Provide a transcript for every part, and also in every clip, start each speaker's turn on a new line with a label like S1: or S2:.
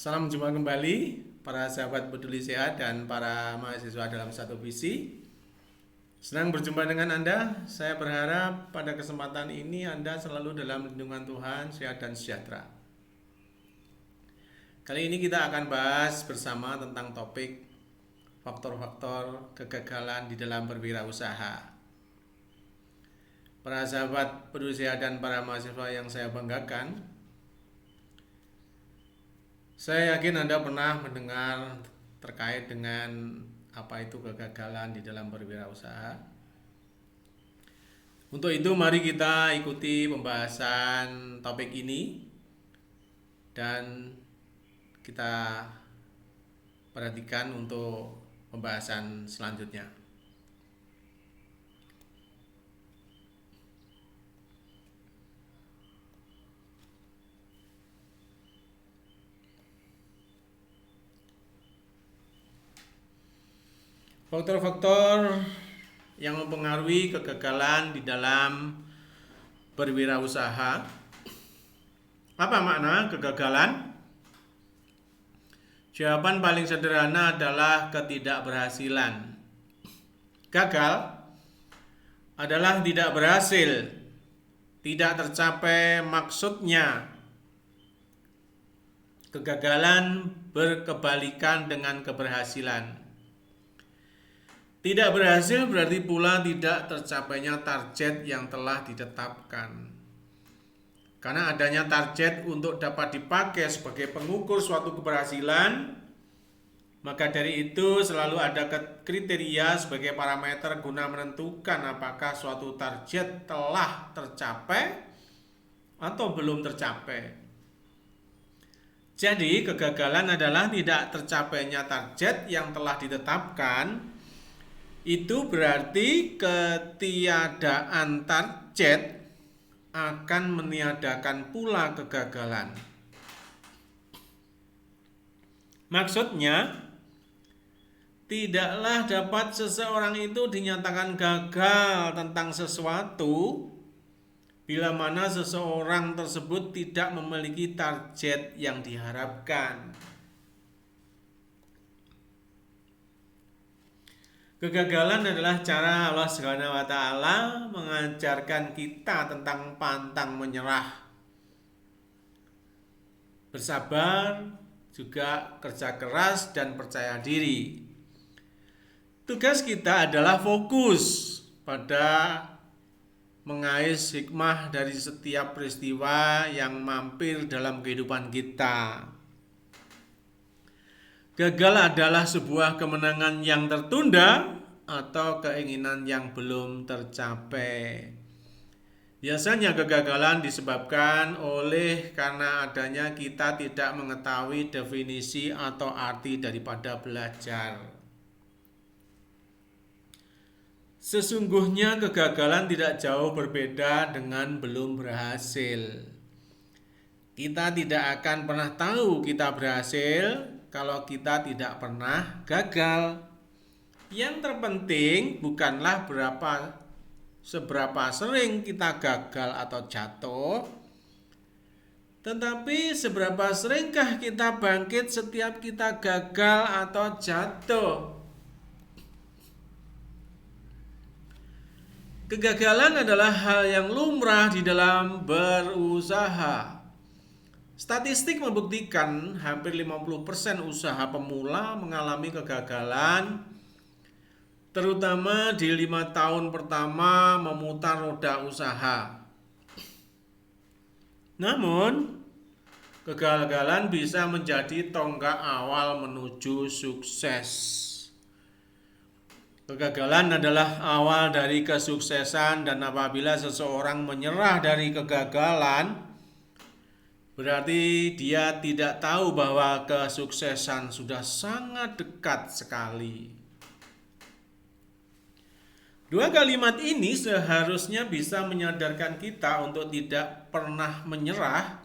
S1: Salam jumpa kembali para sahabat peduli sehat dan para mahasiswa dalam satu visi. Senang berjumpa dengan Anda. Saya berharap pada kesempatan ini Anda selalu dalam lindungan Tuhan, sehat dan sejahtera. Kali ini kita akan bahas bersama tentang topik faktor-faktor kegagalan di dalam berwirausaha. Para sahabat peduli sehat dan para mahasiswa yang saya banggakan, saya yakin Anda pernah mendengar terkait dengan apa itu kegagalan di dalam berwirausaha. Untuk itu mari kita ikuti pembahasan topik ini dan kita perhatikan untuk pembahasan selanjutnya. Faktor-faktor yang mempengaruhi kegagalan di dalam berwirausaha. Apa makna kegagalan? Jawaban paling sederhana adalah ketidakberhasilan. Gagal adalah tidak berhasil, tidak tercapai maksudnya. Kegagalan berkebalikan dengan keberhasilan. Tidak berhasil berarti pula tidak tercapainya target yang telah ditetapkan. Karena adanya target untuk dapat dipakai sebagai pengukur suatu keberhasilan, maka dari itu selalu ada kriteria sebagai parameter guna menentukan apakah suatu target telah tercapai atau belum tercapai. Jadi kegagalan adalah tidak tercapainya target yang telah ditetapkan. Itu berarti ketiadaan target akan meniadakan pula kegagalan. Maksudnya, tidaklah dapat seseorang itu dinyatakan gagal tentang sesuatu bila mana seseorang tersebut tidak memiliki target yang diharapkan. Kegagalan adalah cara Allah Subhanahu wa taala mengajarkan kita tentang pantang menyerah. Bersabar, juga kerja keras dan percaya diri. Tugas kita adalah fokus pada mengais hikmah dari setiap peristiwa yang mampir dalam kehidupan kita. Gagal adalah sebuah kemenangan yang tertunda atau keinginan yang belum tercapai. Biasanya kegagalan disebabkan oleh karena adanya kita tidak mengetahui definisi atau arti daripada belajar. Sesungguhnya kegagalan tidak jauh berbeda dengan belum berhasil. Kita tidak akan pernah tahu kita berhasil kalau kita tidak pernah gagal. Yang terpenting bukanlah seberapa sering kita gagal atau jatuh, tetapi seberapa seringkah kita bangkit setiap kita gagal atau jatuh. Kegagalan adalah hal yang lumrah di dalam berusaha. Statistik membuktikan hampir 50% usaha pemula mengalami kegagalan, terutama di 5 tahun pertama memutar roda usaha. Namun, kegagalan bisa menjadi tonggak awal menuju sukses. Kegagalan adalah awal dari kesuksesan, dan apabila seseorang menyerah dari kegagalan, berarti dia tidak tahu bahwa kesuksesan sudah sangat dekat sekali. Dua kalimat ini seharusnya bisa menyadarkan kita untuk tidak pernah menyerah,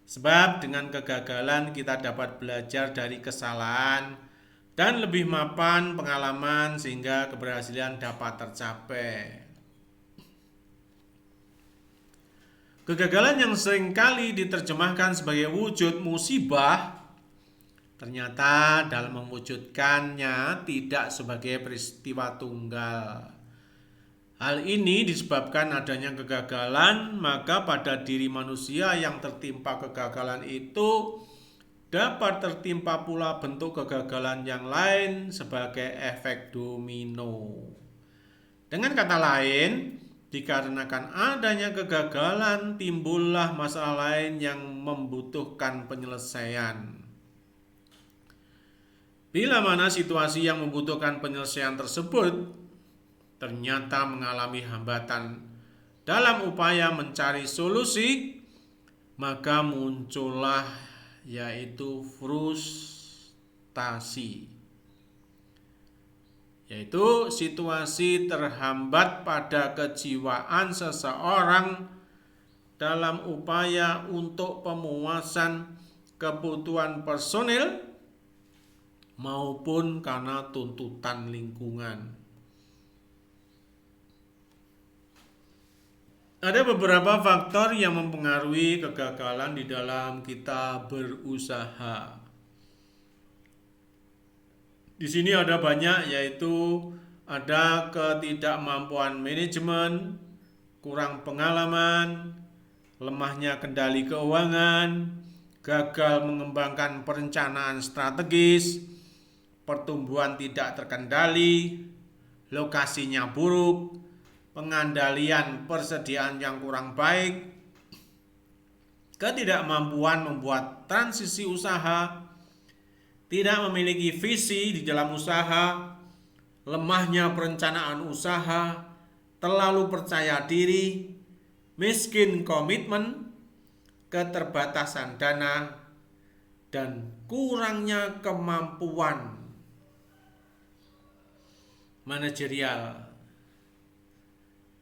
S1: sebab dengan kegagalan kita dapat belajar dari kesalahan dan lebih mapan pengalaman sehingga keberhasilan dapat tercapai. Kegagalan yang seringkali diterjemahkan sebagai wujud musibah ternyata dalam mewujudkannya tidak sebagai peristiwa tunggal. Hal ini disebabkan adanya kegagalan, maka pada diri manusia yang tertimpa kegagalan itu dapat tertimpa pula bentuk kegagalan yang lain sebagai efek domino. Dengan kata lain, dikarenakan adanya kegagalan, timbullah masalah lain yang membutuhkan penyelesaian. Bila mana situasi yang membutuhkan penyelesaian tersebut ternyata mengalami hambatan dalam upaya mencari solusi, maka muncullah yaitu frustasi, yaitu situasi terhambat pada kejiwaan seseorang dalam upaya untuk pemuasan kebutuhan personil maupun karena tuntutan lingkungan. Ada beberapa faktor yang mempengaruhi kegagalan di dalam kita berusaha. Di sini ada banyak, yaitu ada ketidakmampuan manajemen, kurang pengalaman, lemahnya kendali keuangan, gagal mengembangkan perencanaan strategis, pertumbuhan tidak terkendali, lokasinya buruk, pengandalian persediaan yang kurang baik, ketidakmampuan membuat transisi usaha, tidak memiliki visi di dalam usaha, lemahnya perencanaan usaha, terlalu percaya diri, miskin komitmen, keterbatasan dana, dan kurangnya kemampuan manajerial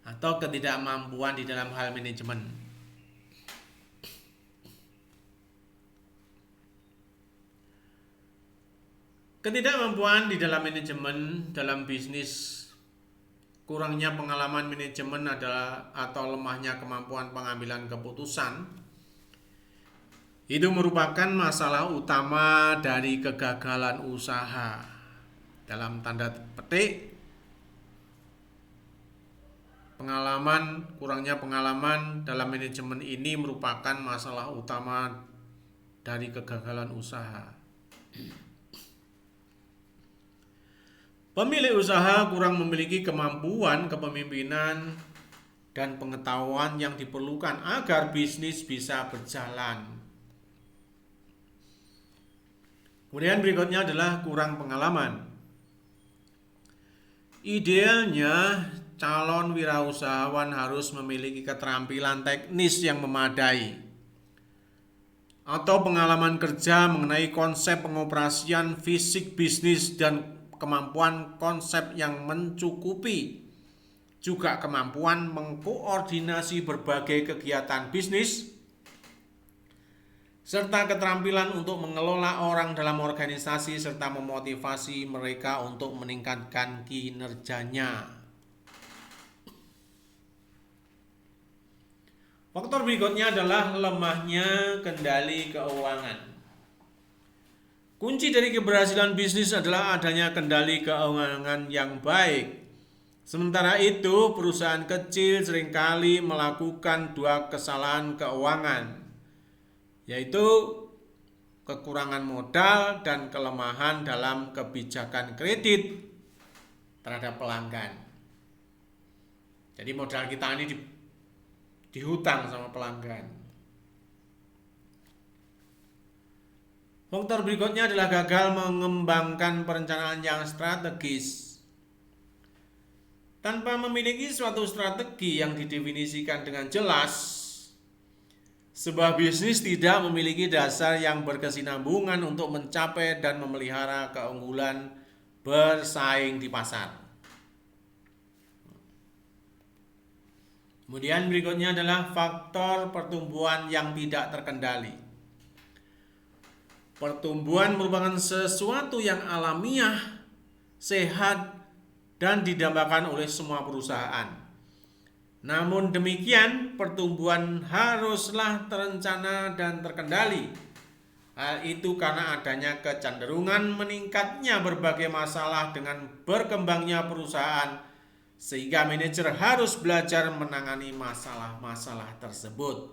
S1: atau ketidakmampuan di dalam hal manajemen. Ketidakmampuan di dalam manajemen dalam bisnis, kurangnya pengalaman manajemen adalah atau lemahnya kemampuan pengambilan keputusan, itu merupakan masalah utama dari kegagalan usaha. Dalam tanda petik, kurangnya pengalaman dalam manajemen ini merupakan masalah utama dari kegagalan usaha. Pemilik usaha kurang memiliki kemampuan kepemimpinan dan pengetahuan yang diperlukan agar bisnis bisa berjalan. Kemudian berikutnya adalah kurang pengalaman. Idealnya calon wirausahawan harus memiliki keterampilan teknis yang memadai atau pengalaman kerja mengenai konsep pengoperasian fisik bisnis dan kemampuan konsep yang mencukupi, juga kemampuan mengkoordinasi berbagai kegiatan bisnis, serta keterampilan untuk mengelola orang dalam organisasi serta memotivasi mereka untuk meningkatkan kinerjanya. Faktor berikutnya adalah lemahnya kendali keuangan. Kunci dari keberhasilan bisnis adalah adanya kendali keuangan yang baik. Sementara itu, perusahaan kecil seringkali melakukan dua kesalahan keuangan, yaitu kekurangan modal dan kelemahan dalam kebijakan kredit terhadap pelanggan. Jadi modal kita ini dihutang sama pelanggan. Faktor berikutnya adalah gagal mengembangkan perencanaan yang strategis. Tanpa memiliki suatu strategi yang didefinisikan dengan jelas, sebuah bisnis tidak memiliki dasar yang berkesinambungan untuk mencapai dan memelihara keunggulan bersaing di pasar. Kemudian berikutnya adalah faktor pertumbuhan yang tidak terkendali. Pertumbuhan merupakan sesuatu yang alamiah, sehat, dan didambakan oleh semua perusahaan. Namun demikian, pertumbuhan haruslah terencana dan terkendali Hal itu karena adanya kecenderungan meningkatnya berbagai masalah dengan berkembangnya perusahaan, sehingga manajer harus belajar menangani masalah-masalah tersebut.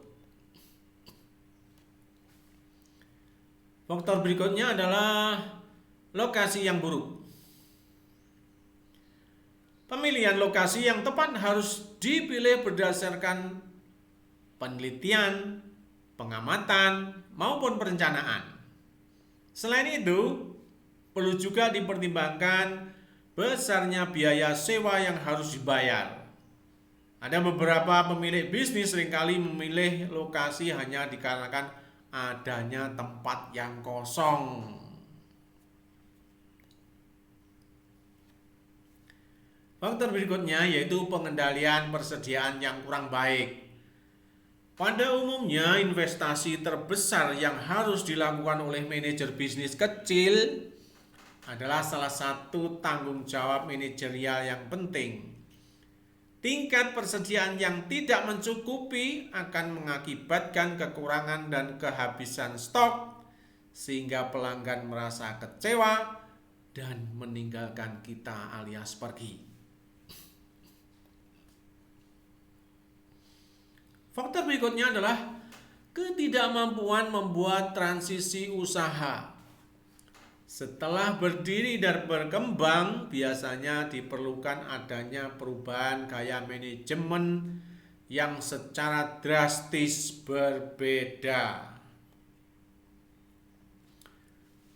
S1: Faktor berikutnya adalah lokasi yang buruk. Pemilihan lokasi yang tepat harus dipilih berdasarkan penelitian, pengamatan, maupun perencanaan. Selain itu, perlu juga dipertimbangkan besarnya biaya sewa yang harus dibayar. Ada beberapa pemilik bisnis seringkali memilih lokasi hanya dikarenakan adanya tempat yang kosong. Faktor berikutnya yaitu pengendalian persediaan yang kurang baik. Pada umumnya, investasi terbesar yang harus dilakukan oleh manajer bisnis kecil adalah salah satu tanggung jawab manajerial yang penting. Tingkat persediaan yang tidak mencukupi akan mengakibatkan kekurangan dan kehabisan stok, sehingga pelanggan merasa kecewa dan meninggalkan kita alias pergi. Faktor berikutnya adalah ketidakmampuan membuat transisi usaha. Setelah berdiri dan berkembang, biasanya diperlukan adanya perubahan gaya manajemen yang secara drastis berbeda.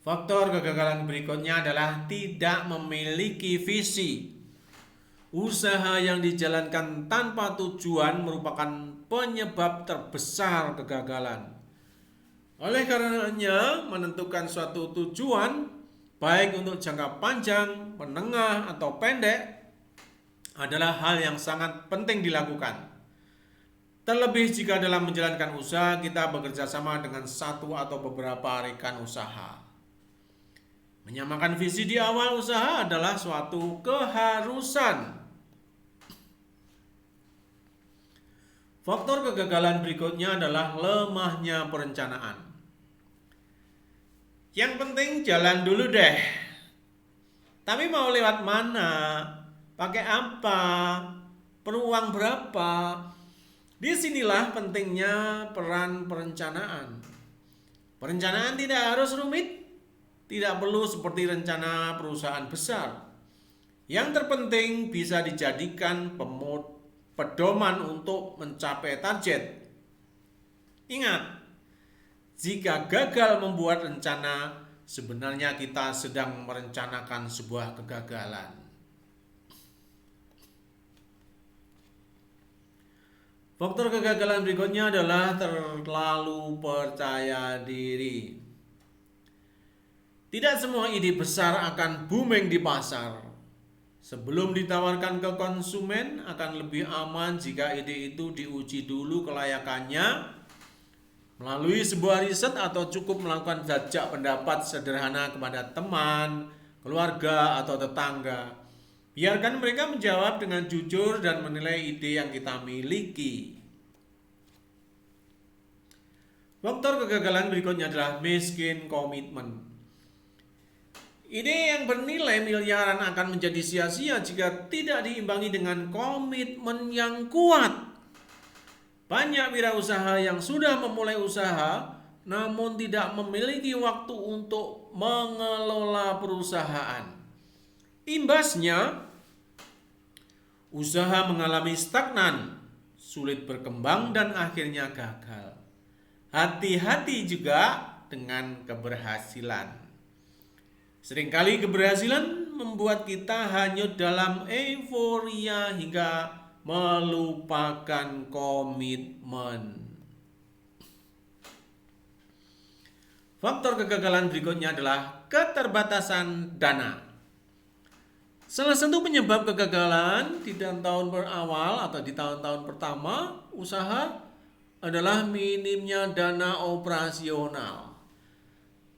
S1: Faktor kegagalan berikutnya adalah tidak memiliki visi. Usaha yang dijalankan tanpa tujuan merupakan penyebab terbesar kegagalan. Oleh karenanya, menentukan suatu tujuan, baik untuk jangka panjang, menengah, atau pendek, adalah hal yang sangat penting dilakukan. Terlebih jika dalam menjalankan usaha kita bekerja sama dengan satu atau beberapa rekan usaha. Menyamakan visi di awal usaha adalah suatu keharusan. Faktor kegagalan berikutnya adalah lemahnya perencanaan. Yang penting jalan dulu deh. Tapi mau lewat mana? Pakai apa? Perlu uang berapa? Disinilah pentingnya peran perencanaan. Perencanaan tidak harus rumit, tidak perlu seperti rencana perusahaan besar. Yang terpenting bisa dijadikan pedoman untuk mencapai target. Ingat, jika gagal membuat rencana, sebenarnya kita sedang merencanakan sebuah kegagalan. Faktor kegagalan berikutnya adalah terlalu percaya diri. Tidak semua ide besar akan booming di pasar. Sebelum ditawarkan ke konsumen, akan lebih aman jika ide itu diuji dulu kelayakannya melalui sebuah riset atau cukup melakukan jajak pendapat sederhana kepada teman, keluarga, atau tetangga. Biarkan mereka menjawab dengan jujur dan menilai ide yang kita miliki. Faktor kegagalan berikutnya adalah miskin komitmen. Ide yang bernilai miliaran akan menjadi sia-sia jika tidak diimbangi dengan komitmen yang kuat. Banyak wirausaha yang sudah memulai usaha namun tidak memiliki waktu untuk mengelola perusahaan. Imbasnya, usaha mengalami stagnan, sulit berkembang dan akhirnya gagal. Hati-hati juga dengan keberhasilan. Seringkali keberhasilan membuat kita hanyut dalam euforia hingga melupakan komitmen. Faktor kegagalan berikutnya adalah keterbatasan dana. Salah satu penyebab kegagalan di tahun berawal atau di tahun-tahun pertama usaha adalah minimnya dana operasional.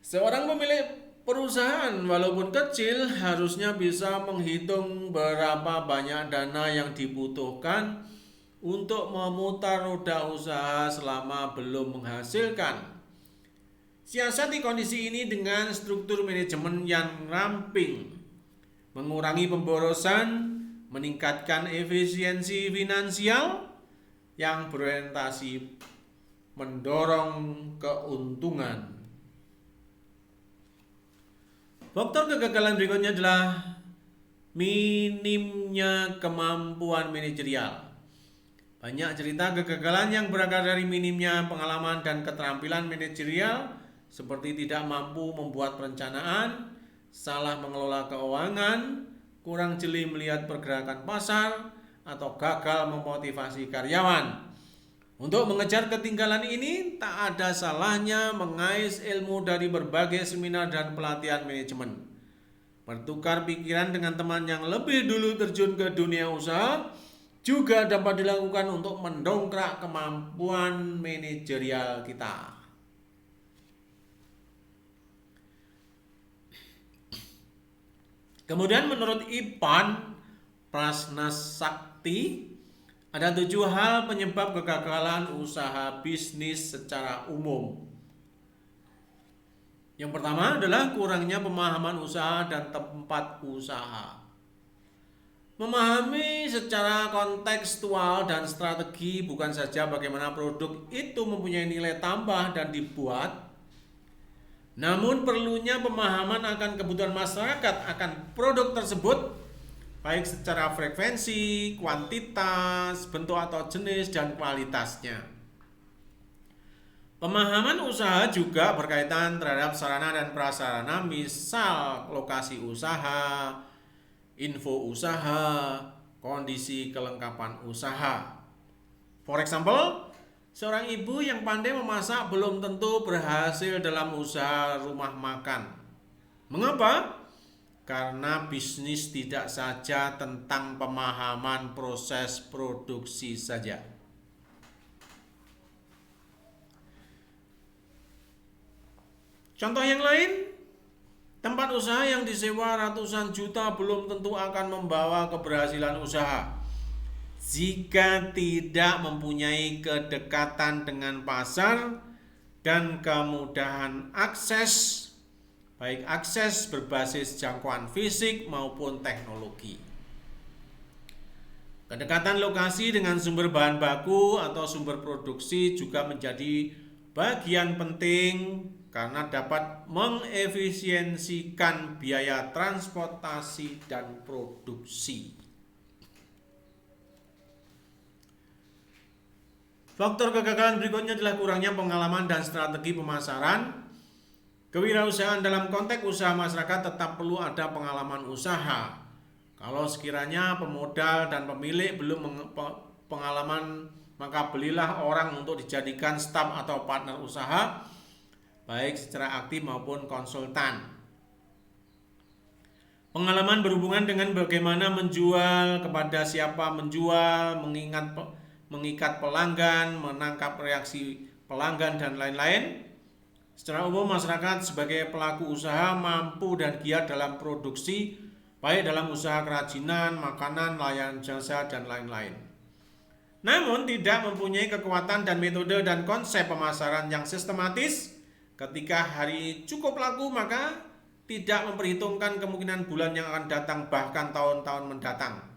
S1: Seorang pemilik perusahaan walaupun kecil harusnya bisa menghitung berapa banyak dana yang dibutuhkan untuk memutar roda usaha selama belum menghasilkan. Siasati kondisi ini dengan struktur manajemen yang ramping, mengurangi pemborosan, meningkatkan efisiensi finansial yang berorientasi mendorong keuntungan. Faktor kegagalan berikutnya adalah minimnya kemampuan manajerial. Banyak cerita kegagalan yang berakar dari minimnya pengalaman dan keterampilan manajerial, seperti tidak mampu membuat perencanaan, salah mengelola keuangan, kurang jeli melihat pergerakan pasar, atau gagal memotivasi karyawan. Untuk mengejar ketinggalan ini, tak ada salahnya mengais ilmu dari berbagai seminar dan pelatihan manajemen. Bertukar pikiran dengan teman yang lebih dulu terjun ke dunia usaha juga dapat dilakukan untuk mendongkrak kemampuan manajerial kita. Kemudian menurut Ipan Prasnasakti, ada 7 hal penyebab kegagalan usaha bisnis secara umum. Yang pertama adalah kurangnya pemahaman usaha dan tempat usaha. Memahami secara kontekstual dan strategi bukan saja bagaimana produk itu mempunyai nilai tambah dan dibuat, namun perlunya pemahaman akan kebutuhan masyarakat akan produk tersebut, baik secara frekuensi, kuantitas, bentuk atau jenis, dan kualitasnya. Pemahaman usaha juga berkaitan terhadap sarana dan prasarana, misal lokasi usaha, info usaha, kondisi kelengkapan usaha. For example, seorang ibu yang pandai memasak belum tentu berhasil dalam usaha rumah makan. Mengapa? Karena bisnis tidak saja tentang pemahaman proses produksi saja. Contoh yang lain, tempat usaha yang disewa ratusan juta belum tentu akan membawa keberhasilan usaha jika tidak mempunyai kedekatan dengan pasar dan kemudahan akses, baik akses berbasis jangkauan fisik maupun teknologi. Kedekatan lokasi dengan sumber bahan baku atau sumber produksi juga menjadi bagian penting karena dapat mengefisiensikan biaya transportasi dan produksi. Faktor kegagalan berikutnya adalah kurangnya pengalaman dan strategi pemasaran. Kewirausahaan dalam konteks usaha masyarakat tetap perlu ada pengalaman usaha. Kalau sekiranya pemodal dan pemilik belum pengalaman, maka belilah orang untuk dijadikan staf atau partner usaha, baik secara aktif maupun konsultan. Pengalaman berhubungan dengan bagaimana menjual, kepada siapa menjual, mengikat pelanggan, menangkap reaksi pelanggan, dan lain-lain. Secara umum, masyarakat sebagai pelaku usaha mampu dan giat dalam produksi, baik dalam usaha kerajinan, makanan, layanan jasa, dan lain-lain. Namun tidak mempunyai kekuatan dan metode dan konsep pemasaran yang sistematis. Ketika hari cukup laku, maka tidak memperhitungkan kemungkinan bulan yang akan datang, bahkan tahun-tahun mendatang.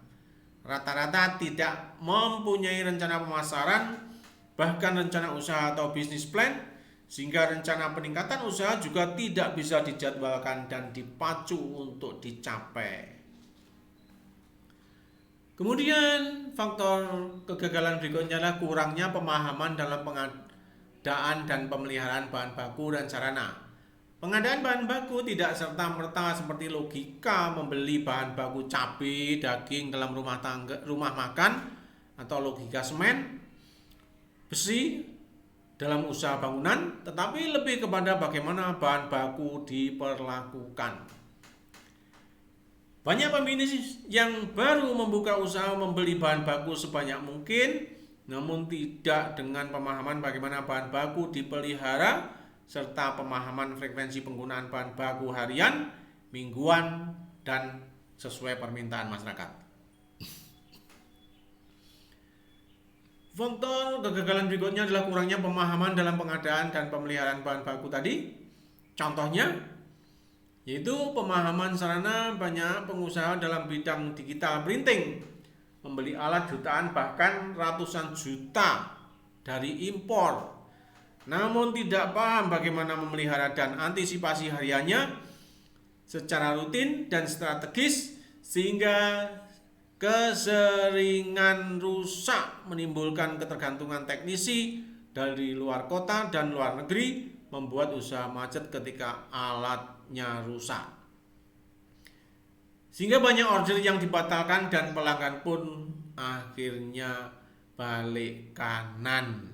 S1: Rata-rata tidak mempunyai rencana pemasaran, bahkan rencana usaha atau bisnis plan, sehingga rencana peningkatan usaha juga tidak bisa dijadwalkan dan dipacu untuk dicapai. Kemudian faktor kegagalan berikutnya adalah kurangnya pemahaman dalam pengadaan dan pemeliharaan bahan baku dan sarana. Pengadaan bahan baku tidak serta-merta seperti logika membeli bahan baku cabai, daging dalam rumah makan, atau logika semen, besi dalam usaha bangunan, tetapi lebih kepada bagaimana bahan baku diperlakukan. Banyak pembisnis yang baru membuka usaha membeli bahan baku sebanyak mungkin, namun tidak dengan pemahaman bagaimana bahan baku dipelihara, serta pemahaman frekuensi penggunaan bahan baku harian, mingguan, dan sesuai permintaan masyarakat. Faktor kegagalan berikutnya adalah kurangnya pemahaman dalam pengadaan dan pemeliharaan bahan baku tadi. Contohnya yaitu pemahaman sarana banyak pengusaha dalam bidang digital printing membeli alat jutaan bahkan ratusan juta dari impor, namun tidak paham bagaimana memelihara dan antisipasi hariannya secara rutin dan strategis, sehingga keseringan rusak menimbulkan ketergantungan teknisi dari luar kota dan luar negeri, membuat usaha macet ketika alatnya rusak, sehingga banyak order yang dibatalkan dan pelanggan pun akhirnya balik kanan.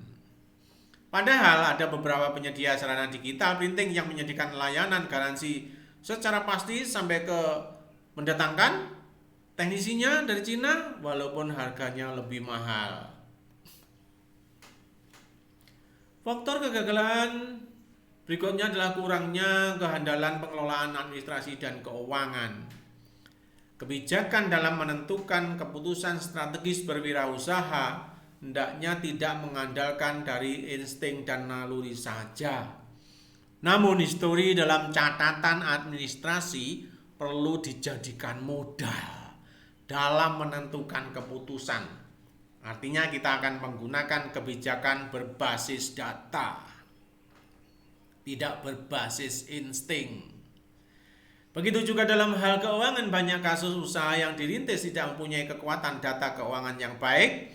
S1: Padahal ada beberapa penyedia sarana digital printing yang menyediakan layanan garansi secara pasti sampai ke mendatangkan teknisinya dari Cina walaupun harganya lebih mahal. Faktor kegagalan berikutnya adalah kurangnya kehandalan pengelolaan administrasi dan keuangan. Kebijakan dalam menentukan keputusan strategis berwirausaha hendaknya tidak mengandalkan dari insting dan naluri saja. Namun histori dalam catatan administrasi perlu dijadikan modal dalam menentukan keputusan. Artinya kita akan menggunakan kebijakan berbasis data, tidak berbasis insting. Begitu juga dalam hal keuangan, banyak kasus usaha yang dirintis tidak mempunyai kekuatan data keuangan yang baik,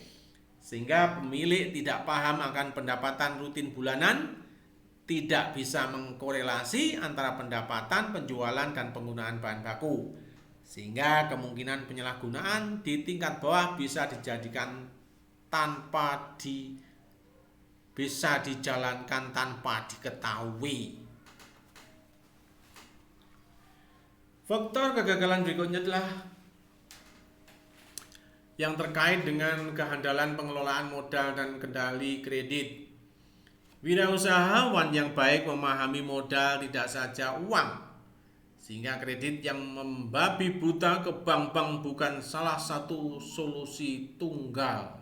S1: sehingga pemilik tidak paham akan pendapatan rutin bulanan, tidak bisa mengkorelasi antara pendapatan, penjualan, dan penggunaan bahan baku, sehingga kemungkinan penyalahgunaan di tingkat bawah bisa dijalankan tanpa diketahui. Faktor kegagalan berikutnya adalah yang terkait dengan kehandalan pengelolaan modal dan kendali kredit. Wirausahawan yang baik memahami modal tidak saja uang, sehingga kredit yang membabi buta ke bank-bank bukan salah satu solusi tunggal.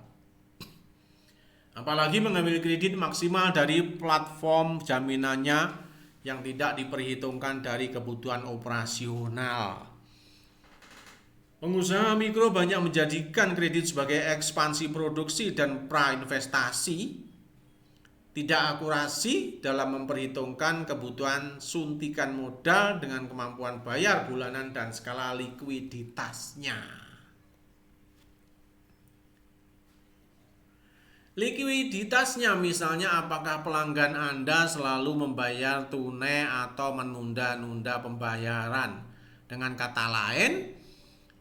S1: Apalagi mengambil kredit maksimal dari platform jaminannya yang tidak diperhitungkan dari kebutuhan operasional. Pengusaha mikro banyak menjadikan kredit sebagai ekspansi produksi dan pra-investasi, tidak akurasi dalam memperhitungkan kebutuhan suntikan modal dengan kemampuan bayar bulanan dan skala likuiditasnya. Likuiditasnya misalnya apakah pelanggan Anda selalu membayar tunai atau menunda-nunda pembayaran. Dengan kata lain,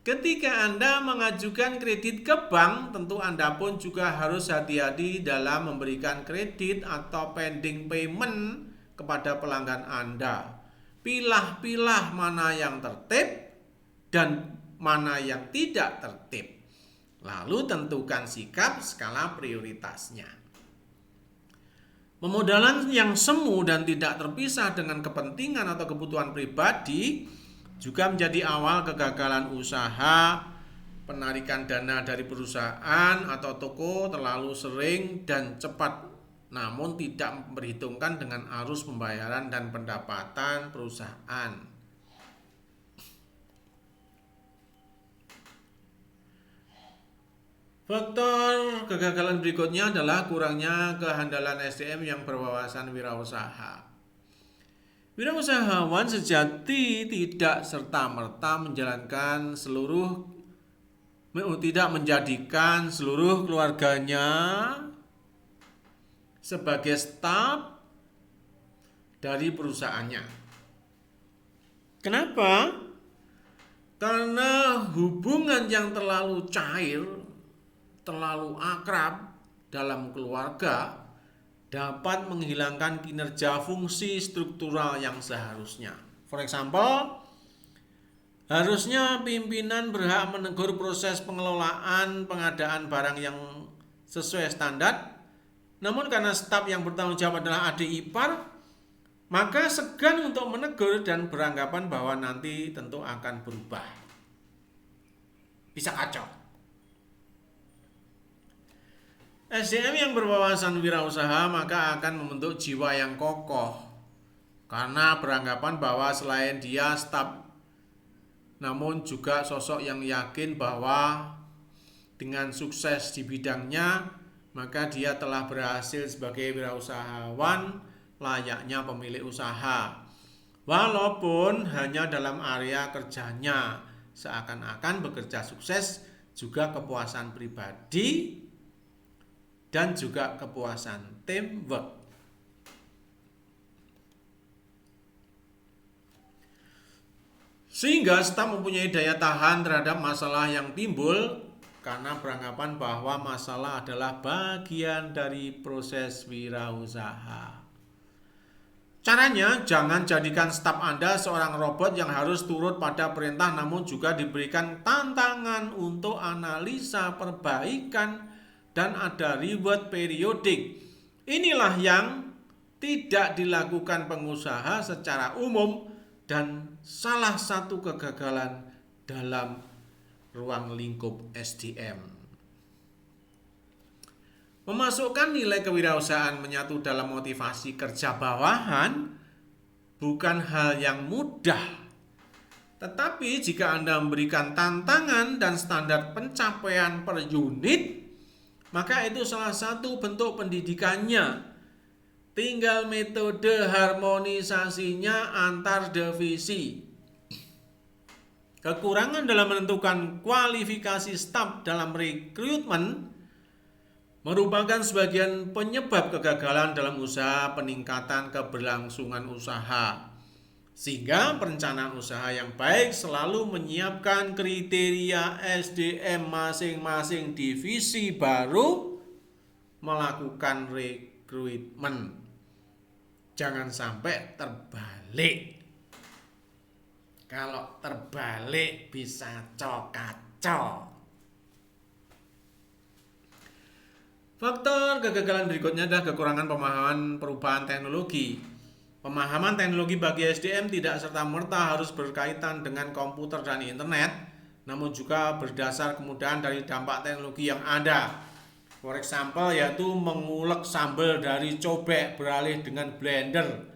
S1: ketika Anda mengajukan kredit ke bank, tentu Anda pun juga harus hati-hati dalam memberikan kredit atau pending payment kepada pelanggan Anda. Pilah-pilah mana yang tertib dan mana yang tidak tertib. Lalu tentukan sikap skala prioritasnya. Pemodalan yang semu dan tidak terpisah dengan kepentingan atau kebutuhan pribadi juga menjadi awal kegagalan usaha. Penarikan dana dari perusahaan atau toko terlalu sering dan cepat, namun tidak memperhitungkan dengan arus pembayaran dan pendapatan perusahaan. Faktor kegagalan berikutnya adalah kurangnya kehandalan SDM yang berwawasan wirausaha. Wirausahawan sejati tidak serta-merta tidak menjadikan seluruh keluarganya sebagai staf dari perusahaannya. Kenapa? Karena hubungan yang terlalu cair, terlalu akrab dalam keluarga dapat menghilangkan kinerja fungsi struktural yang seharusnya. For example, harusnya pimpinan berhak menegur proses pengelolaan pengadaan barang yang sesuai standar. Namun karena staf yang bertanggung jawab adalah adik ipar, maka segan untuk menegur dan beranggapan bahwa nanti tentu akan berubah. Bisa kacau. SDM yang berwawasan wirausaha maka akan membentuk jiwa yang kokoh Karena beranggapan bahwa selain dia staf, namun juga sosok yang yakin bahwa dengan sukses di bidangnya, maka dia telah berhasil sebagai wirausahawan layaknya pemilik usaha. Walaupun hanya dalam area kerjanya, seakan-akan bekerja sukses juga kepuasan pribadi dan juga kepuasan teamwork. Sehingga staf mempunyai daya tahan terhadap masalah yang timbul karena beranggapan bahwa masalah adalah bagian dari proses wirausaha. Caranya, jangan jadikan staf Anda seorang robot yang harus turut pada perintah, namun juga diberikan tantangan untuk analisa perbaikan dan ada reward periodik. Inilah yang tidak dilakukan pengusaha secara umum dan salah satu kegagalan dalam ruang lingkup SDM. Memasukkan nilai kewirausahaan menyatu dalam motivasi kerja bawahan bukan hal yang mudah. Tetapi jika Anda memberikan tantangan dan standar pencapaian per unit, maka itu salah satu bentuk pendidikannya. Tinggal metode harmonisasinya antar divisi. Kekurangan dalam menentukan kualifikasi staf dalam rekrutmen merupakan sebagian penyebab kegagalan dalam usaha peningkatan keberlangsungan usaha. Sehingga perencanaan usaha yang baik selalu menyiapkan kriteria SDM masing-masing divisi baru melakukan rekrutmen. Jangan sampai terbalik. Kalau terbalik bisa cokacok. Faktor kegagalan berikutnya adalah kekurangan pemahaman perubahan teknologi. Pemahaman teknologi bagi SDM tidak serta-merta harus berkaitan dengan komputer dan internet, namun juga berdasar kemudahan dari dampak teknologi yang ada. For example, yaitu mengulek sambal dari cobek beralih dengan blender,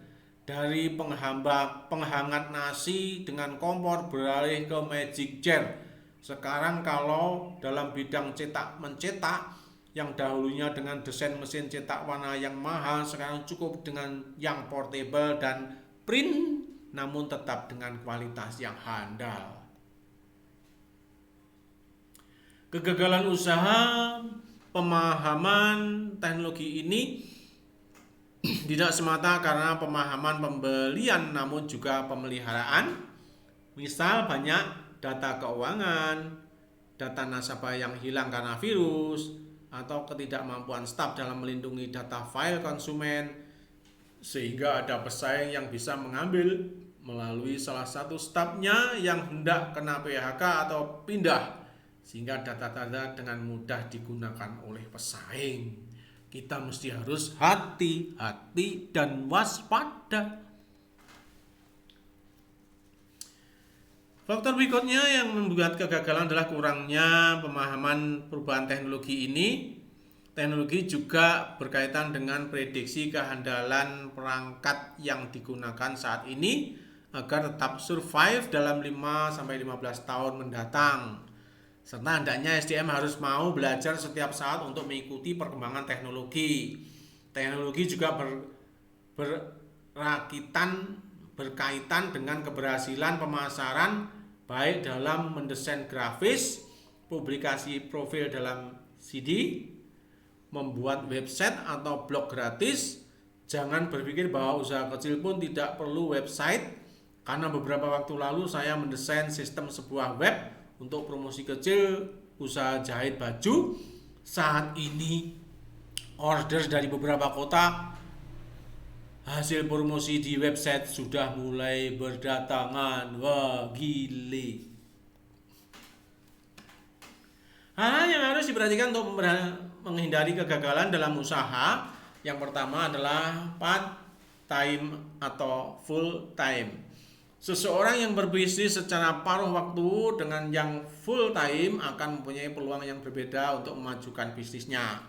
S1: dari penghangat nasi dengan kompor beralih ke magic jar. Sekarang kalau dalam bidang cetak mencetak, yang dahulunya dengan desain mesin cetak warna yang mahal, sekarang cukup dengan yang portable dan print, namun tetap dengan kualitas yang handal. Kegagalan usaha pemahaman teknologi ini tidak semata karena pemahaman pembelian, namun juga pemeliharaan. Misal banyak data keuangan, data nasabah yang hilang karena virus, atau ketidakmampuan staf dalam melindungi data file konsumen, sehingga ada pesaing yang bisa mengambil melalui salah satu stafnya yang hendak kena PHK atau pindah, sehingga data-data dengan mudah digunakan oleh pesaing. Kita mesti harus hati-hati dan waspada. Faktor berikutnya yang membuat kegagalan adalah kurangnya pemahaman perubahan teknologi ini. Teknologi juga berkaitan dengan prediksi kehandalan perangkat yang digunakan saat ini agar tetap survive dalam 5-15 tahun mendatang. Serta hendaknya SDM harus mau belajar setiap saat untuk mengikuti perkembangan teknologi. Teknologi juga berkaitan dengan keberhasilan pemasaran, baik dalam mendesain grafis, publikasi profil dalam CD, membuat website atau blog gratis. Jangan berpikir bahwa usaha kecil pun tidak perlu website, karena beberapa waktu lalu saya mendesain sistem sebuah web untuk promosi kecil usaha jahit baju. Saat ini order dari beberapa kota, hasil promosi di website sudah mulai berdatangan. Wah, gile. Hal yang harus diperhatikan untuk menghindari kegagalan dalam usaha, yang pertama adalah part time atau full time. Seseorang yang berbisnis secara paruh waktu dengan yang full time akan mempunyai peluang yang berbeda untuk memajukan bisnisnya.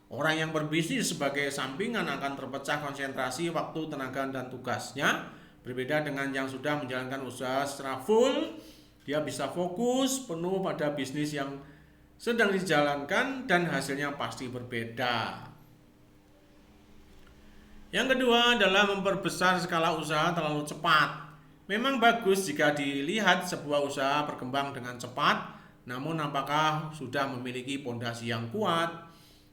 S1: Orang yang berbisnis sebagai sampingan akan terpecah konsentrasi, waktu, tenaga, dan tugasnya. Berbeda dengan yang sudah menjalankan usaha secara full, dia bisa fokus penuh pada bisnis yang sedang dijalankan dan hasilnya pasti berbeda. Yang kedua adalah memperbesar skala usaha terlalu cepat. Memang bagus jika dilihat sebuah usaha berkembang dengan cepat, namun apakah sudah memiliki pondasi yang kuat?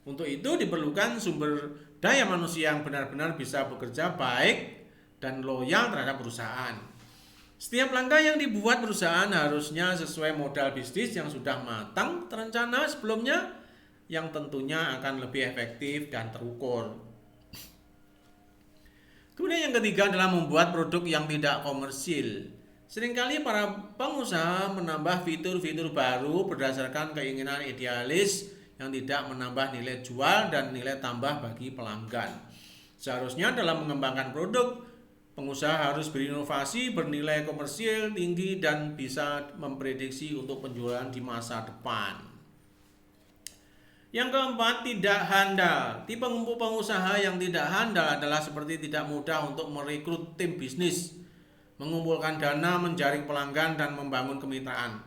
S1: Untuk itu diperlukan sumber daya manusia yang benar-benar bisa bekerja baik dan loyal terhadap perusahaan. Setiap langkah yang dibuat perusahaan harusnya sesuai modal bisnis yang sudah matang terencana sebelumnya, yang tentunya akan lebih efektif dan terukur. Kemudian yang ketiga adalah membuat produk yang tidak komersil. Seringkali para pengusaha menambah fitur-fitur baru berdasarkan keinginan idealis yang tidak menambah nilai jual dan nilai tambah bagi pelanggan. Seharusnya dalam mengembangkan produk, pengusaha harus berinovasi, bernilai komersil tinggi dan bisa memprediksi untuk penjualan di masa depan. Yang keempat, tidak handal. Tipe pengusaha yang tidak handal adalah seperti tidak mudah untuk merekrut tim bisnis, mengumpulkan dana, menjaring pelanggan, dan membangun kemitraan.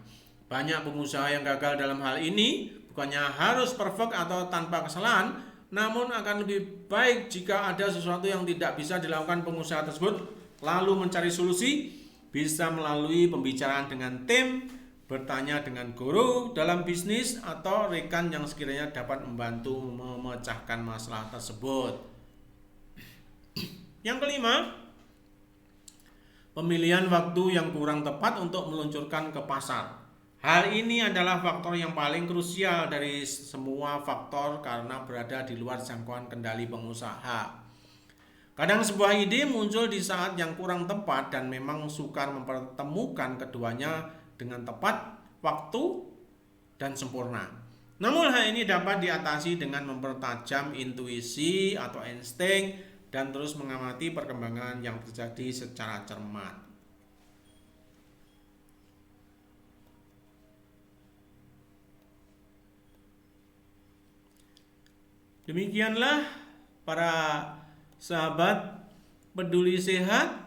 S1: Banyak pengusaha yang gagal dalam hal ini, bukannya harus perfect atau tanpa kesalahan, namun akan lebih baik jika ada sesuatu yang tidak bisa dilakukan pengusaha tersebut, lalu mencari solusi, bisa melalui pembicaraan dengan tim, bertanya dengan guru dalam bisnis atau rekan yang sekiranya dapat membantu memecahkan masalah tersebut. Yang kelima, pemilihan waktu yang kurang tepat untuk meluncurkan ke pasar. Hal ini adalah faktor yang paling krusial dari semua faktor karena berada di luar jangkauan kendali pengusaha. Kadang sebuah ide muncul di saat yang kurang tepat dan memang sukar mempertemukan keduanya dengan tepat, waktu, dan sempurna. Namun hal ini dapat diatasi dengan mempertajam intuisi atau insting dan terus mengamati perkembangan yang terjadi secara cermat. Demikianlah para sahabat peduli sehat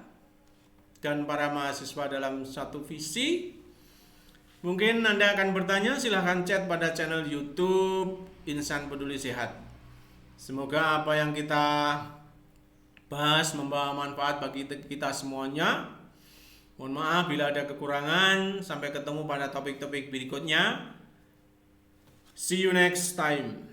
S1: dan para mahasiswa dalam satu visi. Mungkin Anda akan bertanya, silahkan chat pada channel YouTube Insan Peduli Sehat. Semoga apa yang kita bahas membawa manfaat bagi kita semuanya. Mohon maaf bila ada kekurangan. Sampai ketemu pada topik-topik berikutnya. See you next time.